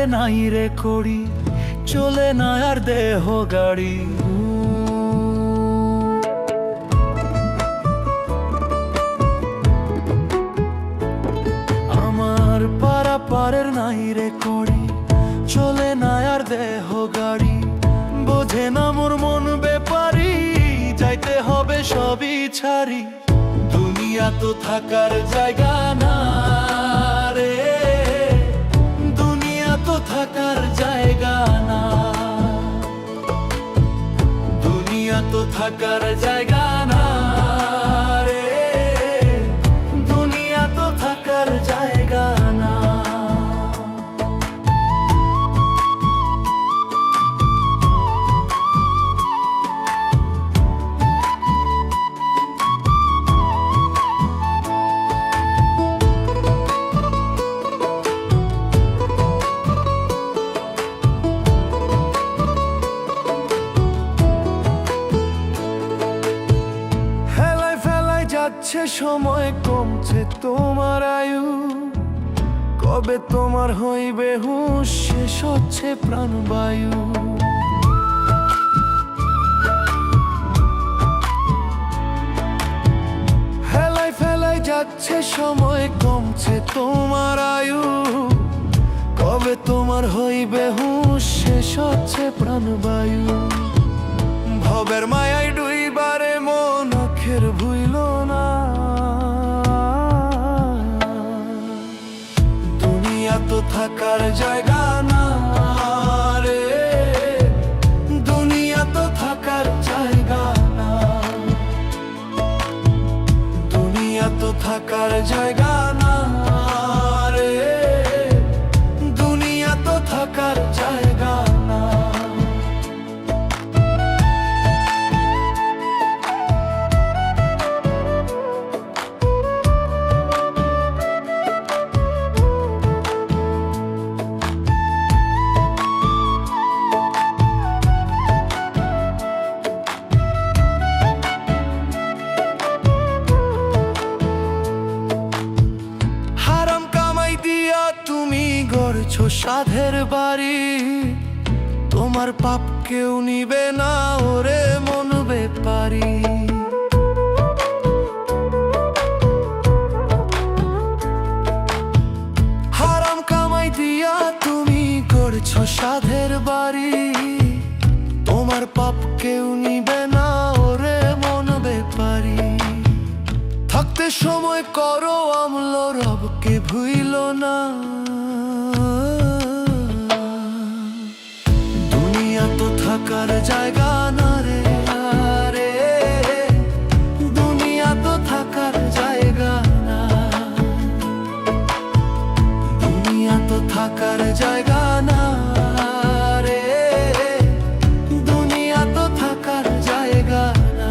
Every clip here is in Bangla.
পারে নাই রে করি, চলে না আর দেহ গাড়ি। আমার পারা পারের নাই রে করি, চলে না আর দেহ গাড়ি। বোঝে না মোর মন বেপারি, যাইতে হবে সবই ছাড়ি। দুনিয়া তো থাকার জায়গা না রে, দুনিয়া তো থাকার জায়গা না, দুনিয়া তো থাকার জায়গা না রে, দুনিয়া তো থাকার জায়গা না। যাচ্ছে সময়, কমছে তোমার আয়ু, কবে তোমার হইবে হুঁশ, শেষ হচ্ছে প্রাণবায়ু। হেলায় ফেলায় যাচ্ছে সময়, কমছে তোমার আয়ু, কবে তোমার হইবে হুঁশ, শেষ হচ্ছে প্রাণবায়ু। ভবের মায়ায় ডুইবারে মন আখের ভুইল না, দুনিয়া তো থাকার জায়গা না রে, দুনিয়া তো থাকার জায়গা না, দুনিয়া তো থাকার জায়গা না রে, দুনিয়া তো থাকার জায়গা না। গড়ছো সাধের বাড়ি, তোমার পাপ কেউ নিবে না ওরে মন বেপারি। হারাম কামাই দিয়া তুমি গড়ছো সাধের বাড়ি, তোমার পাপ কেউ নিবে না ওরে মন বেপারি। থাকতে সময় করো আমল, রবকে ভুইল না, দুনিয়া তো থাকার জায়গা না রে, রে দুনিয়া তো থাকার জায়গা না, দুনিয়া তো থাকার জায়গা না রে, দুনিয়া তো থাকার জায়গা না।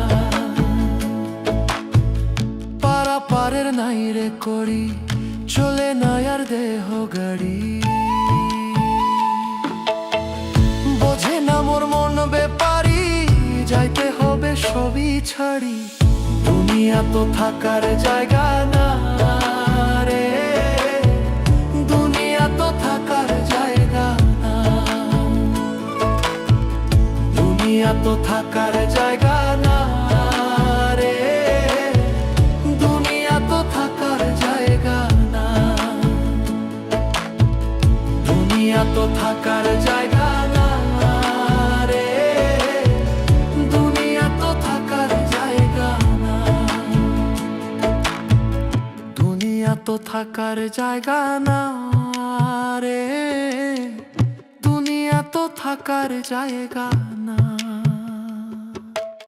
পারা পারের নাই রে করি, চলে না আর দেহ গাড়ি। বোঝে না মোর মন বেপারি, যাইতে হবে সবই ছাড়ি। দুনিয়া তো থাকার জায়গা না রে, দুনিয়া তো থাকার জায়গা না, দুনিয়া তো থাকার জায়গা না রে, দুনিয়া তো থাকার জায়গা না, দুনিয়া তো থাকার জায়গা না রে, দুনিয়া তো থাকার জায়গা না, দুনিয়া তো থাকার জায়গা না রে, দুনিয়া তো থাকার জায়গা।